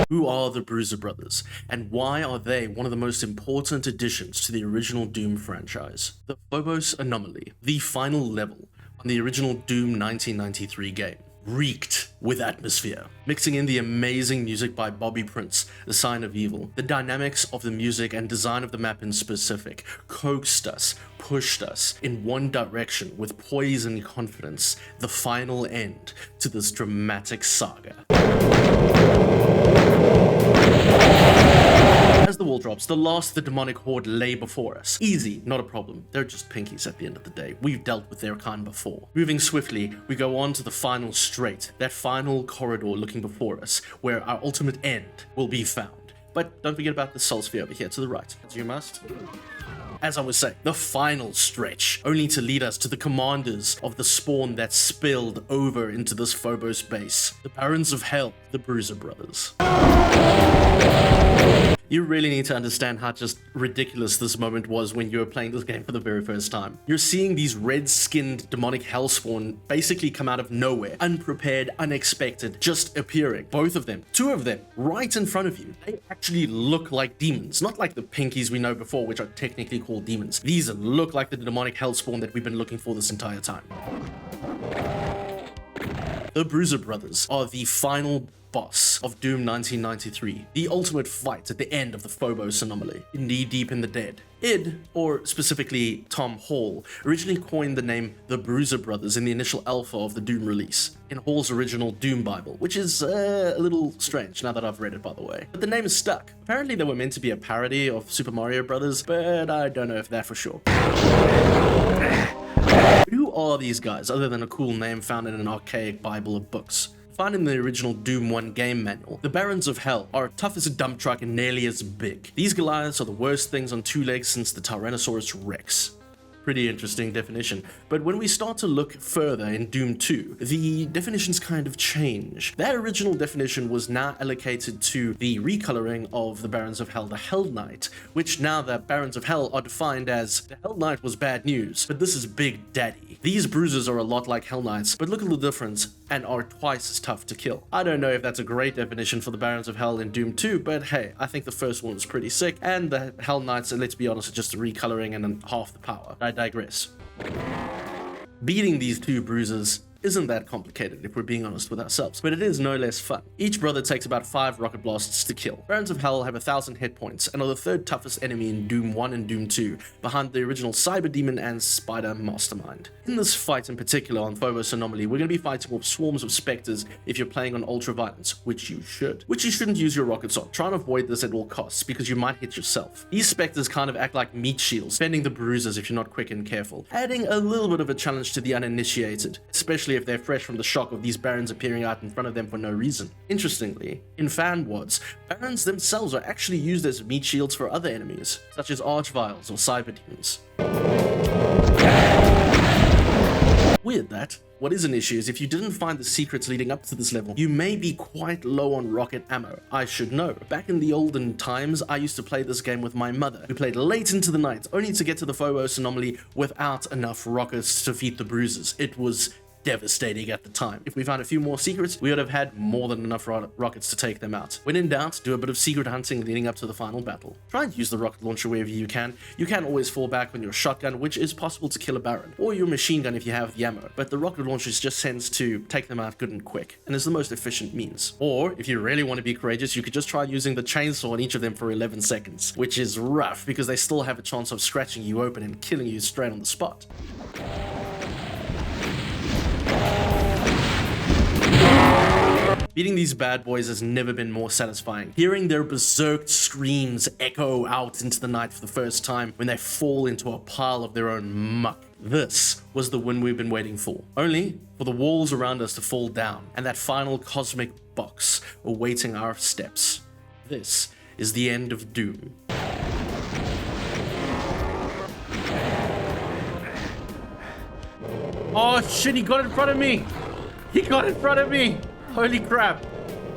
Who are the Bruiser Brothers, and why are they one of the most important additions to the original Doom franchise? The Phobos Anomaly, the final level on the original Doom 1993 game, reeked with atmosphere, mixing in the amazing music by Bobby Prince, The Sign of Evil. The dynamics of the music and design of the map in specific coaxed us, pushed us in one direction with poise and confidence, the final end to this dramatic saga. As the wall drops, the last of the demonic horde lay before us. Easy, not a problem. They're just pinkies at the end of the day. We've dealt with their kind before. Moving swiftly, we go on to the final strait, that final corridor looking before us, where our ultimate end will be found. But don't forget about the soul sphere over here to the right, as you must. As I was saying, the final stretch, only to lead us to the commanders of the spawn that spilled over into this Phobos base, the Barons of Hell, the Bruiser Brothers. You really need to understand how just ridiculous this moment was when you were playing this game for the very first time. You're seeing these red-skinned demonic hellspawn basically come out of nowhere, unprepared, unexpected, just appearing. Both of them, two of them, right in front of you. They actually look like demons, not like the pinkies we know before, which are technically called demons. These look like the demonic hellspawn that we've been looking for this entire time. The Bruiser Brothers are the final boss of Doom 1993, the ultimate fight at the end of the Phobos Anomaly, knee-deep in the dead. Id, or specifically Tom Hall, originally coined the name the Bruiser Brothers in the initial alpha of the Doom release, in Hall's original Doom Bible, which is a little strange now that I've read it, by the way. But the name is stuck. Apparently they were meant to be a parody of Super Mario Brothers, but I don't know if that for sure. Who are these guys other than a cool name found in an archaic Bible of books? Found in the original Doom 1 game manual, the Barons of Hell are tough as a dump truck and nearly as big. These Goliaths are the worst things on two legs since the Tyrannosaurus Rex. Pretty interesting definition, but when we start to look further in Doom 2, the definitions kind of change. That original definition was now allocated to the recoloring of the Barons of Hell, the Hell Knight, which now the Barons of Hell are defined as the Hell Knight was bad news, but this is Big Daddy. These bruisers are a lot like Hell Knights, but look at the difference and are twice as tough to kill. I don't know if that's a great definition for the Barons of Hell in Doom 2, but hey, I think the first one was pretty sick, and the Hell Knights, let's be honest, are just a recoloring and then half the power. I digress. Beating these two bruisers isn't that complicated if we're being honest with ourselves, but it is no less fun. Each brother takes about 5 rocket blasts to kill. Barons of Hell have 1,000 hit points and are the third toughest enemy in Doom 1 and Doom 2, behind the original Cyber Demon and Spider Mastermind. In this fight in particular on Phobos Anomaly, we're going to be fighting with swarms of specters if you're playing on Ultra Violence, which you should. Which you shouldn't use your rockets on. Try and avoid this at all costs because you might hit yourself. These specters kind of act like meat shields, bending the bruisers if you're not quick and careful, adding a little bit of a challenge to the uninitiated, especially if they're fresh from the shock of these barons appearing out in front of them for no reason. Interestingly, in fan wads, barons themselves are actually used as meat shields for other enemies, such as archviles or cyber demons. Weird that. What is an issue is if you didn't find the secrets leading up to this level, you may be quite low on rocket ammo. I should know. Back in the olden times, I used to play this game with my mother, who played late into the night, only to get to the Phobos Anomaly without enough rockets to defeat the bruisers. It was devastating at the time. If we found a few more secrets, we would have had more than enough rockets to take them out. When in doubt, do a bit of secret hunting leading up to the final battle. Try and use the rocket launcher wherever you can. You can always fall back on your shotgun, which is possible to kill a baron, or your machine gun if you have the ammo, but the rocket launcher just tends to take them out good and quick, and is the most efficient means. Or, if you really want to be courageous, you could just try using the chainsaw on each of them for 11 seconds, which is rough because they still have a chance of scratching you open and killing you straight on the spot. Beating these bad boys has never been more satisfying. Hearing their berserk screams echo out into the night for the first time when they fall into a pile of their own muck. This was the win we've been waiting for. Only for the walls around us to fall down and that final cosmic box awaiting our steps. This is the end of Doom. Oh shit, he got in front of me! He got in front of me! Holy crap!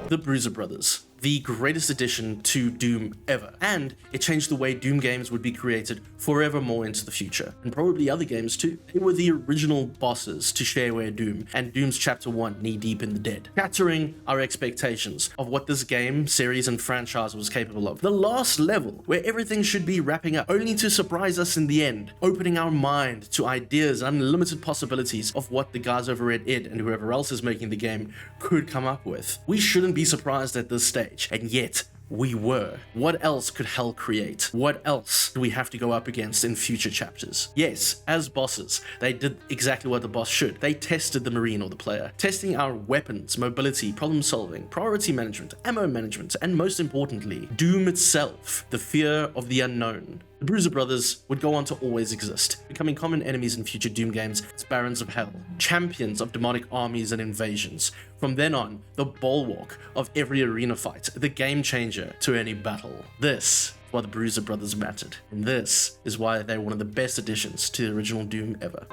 The Bruiser Brothers, the greatest addition to Doom ever, and it changed the way Doom games would be created forevermore into the future, and probably other games too. They were the original bosses to Shareware Doom, and Doom's Chapter 1, Knee Deep in the Dead, shattering our expectations of what this game, series, and franchise was capable of. The last level, where everything should be wrapping up, only to surprise us in the end, opening our mind to ideas and unlimited possibilities of what the guys over at id and whoever else is making the game could come up with. We shouldn't be surprised at this stage, and yet we were. What else could hell create? What else do we have to go up against in future chapters? Yes, as bosses, they did exactly what the boss should. They tested the marine or the player, testing our weapons, mobility, problem solving, priority management, ammo management, and most importantly, Doom itself, the fear of the unknown. The Bruiser Brothers would go on to always exist, becoming common enemies in future Doom games as Barons of Hell, champions of demonic armies and invasions. From then on, the bulwark of every arena fight, the game changer to any battle. This is why the Bruiser Brothers mattered, and this is why they're one of the best additions to the original Doom ever.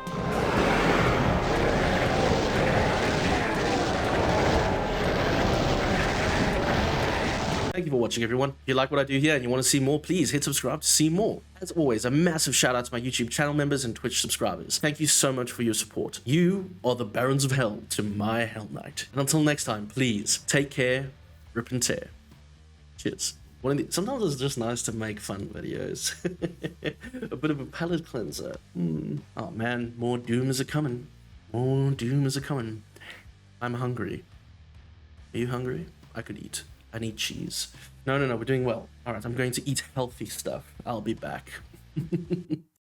Thank you for watching, everyone. If you like what I do here and you want to see more, please hit subscribe to see more. As always, a massive shout out to my YouTube channel members and Twitch subscribers. Thank you so much for your support. You are the Barons of Hell to my Hell Knight. And until next time, please take care, rip and tear. Cheers. Sometimes it's just nice to make fun videos. A bit of a palate cleanser. Oh man, more Dooms are coming. More Dooms are coming. I'm hungry. Are you hungry? I could eat. I need cheese. No, we're doing well. All right, I'm going to eat healthy stuff. I'll be back.